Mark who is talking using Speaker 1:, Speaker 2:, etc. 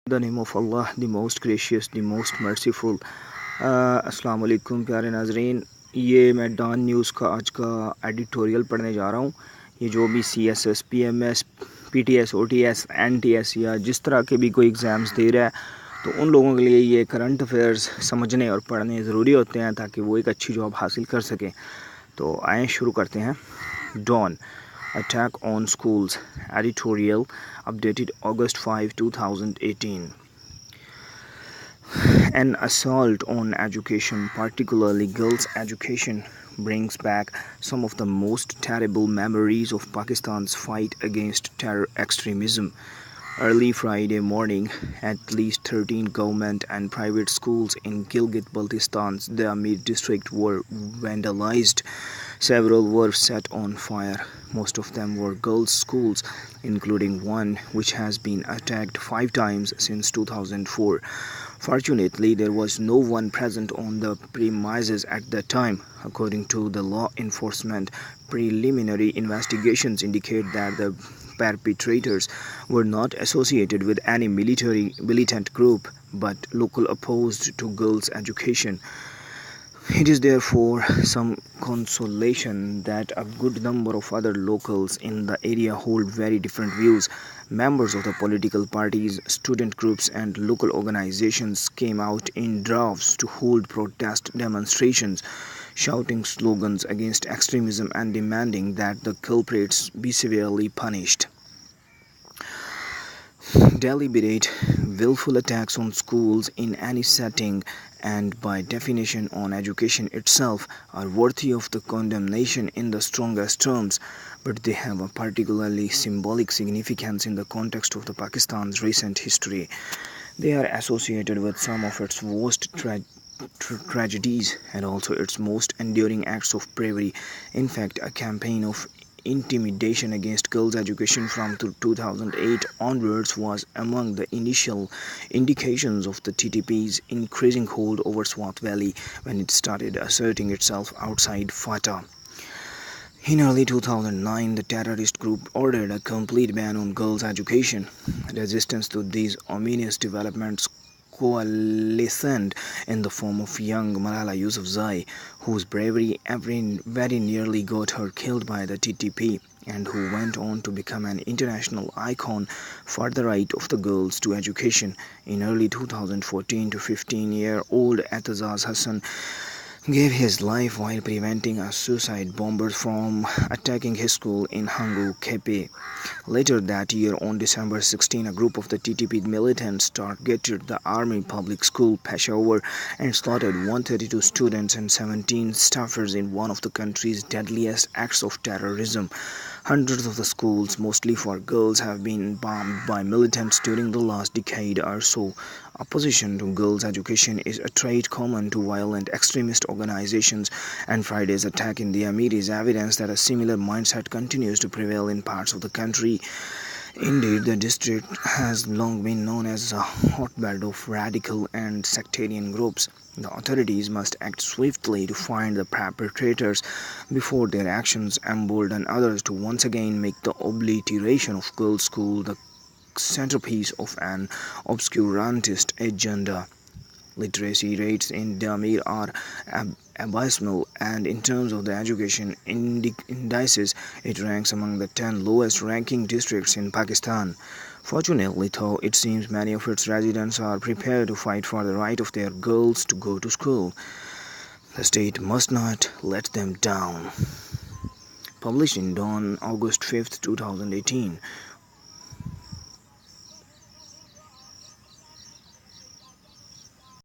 Speaker 1: The name of Allah, the most gracious, the most merciful. अस्सलाम वालेकुम प्यारे नाजरीन, ये मैं डॉन न्यूज़ का आज का एडिटोरियल पढ़ने जा रहा हूँ। ये जो भी CSS, PMS, PTS, OTS, NTS या जिस तरह के भी कोई एग्ज़ाम्स दे रहा है, तो उन लोगों के लिए ये करंट अफेयर्स समझने और पढ़ने ज़रूरी होते हैं ताकि वो एक अच्छी जॉब हासिल कर सकें। तो आए शुरू करते हैं। डॉन Attack on Schools editorial updated August 5, 2018. An assault on education, particularly girls' education, brings back some of the most terrible memories of Pakistan's fight against terror extremism. Early Friday morning, at least 13 government and private schools in Gilgit-Baltistan's Amir district were vandalized. Several were set on fire. Most of them were girls' schools, including one which has been attacked 5 times since 2004. Fortunately, there was no one present on the premises at that time. According to the law enforcement, preliminary investigations indicate that the perpetrators were not associated with any militant group but local opposed to girls' education. It is therefore some consolation that a good number of other locals in the area hold very different views. Members of the political parties, student groups and local organizations came out in droves to hold protest demonstrations, shouting slogans against extremism and demanding that the culprits be severely punished. Deliberate, willful attacks on schools in any setting and by definition on education itself are worthy of the condemnation in the strongest terms, but they have a particularly symbolic significance in the context of the Pakistan's recent history. They are associated with some of its worst tragedies and also its most enduring acts of bravery. In fact, a campaign of intimidation against girls' education from 2008 onwards was among the initial indications of the TTP's increasing hold over Swat Valley when it started asserting itself outside FATA. In early 2009, the terrorist group ordered a complete ban on girls' education. Resistance to these ominous developments coalesced in the form of young Malala Yousafzai, whose bravery very nearly got her killed by the TTP and who went on to become an international icon for the right of the girls to education. In early 2014 to 15-year-old Atazaz Hassan gave his life while preventing a suicide bomber from attacking his school in Hangu, Kepe. Later that year, on December 16, a group of the TTP militants targeted the Army Public School, Peshawar, and slaughtered 132 students and 17 staffers in one of the country's deadliest acts of terrorism. Hundreds of the schools, mostly for girls, have been bombed by militants during the last decade or so. Opposition to girls' education is a trait common to violent extremist organizations, and Friday's attack in the Amir is evidence that a similar mindset continues to prevail in parts of the country. Indeed, the district has long been known as a hotbed of radical and sectarian groups. The authorities must act swiftly to find the perpetrators before their actions embolden others to once again make the obliteration of girls' school the centerpiece of an obscurantist agenda. Literacy rates in Damir are abysmal, and in terms of the education indices, it ranks among the 10 lowest ranking districts in Pakistan. Fortunately, though, it seems many of its residents are prepared to fight for the right of their girls to go to school. The state must not let them down. Published in Dawn, August 5, 2018.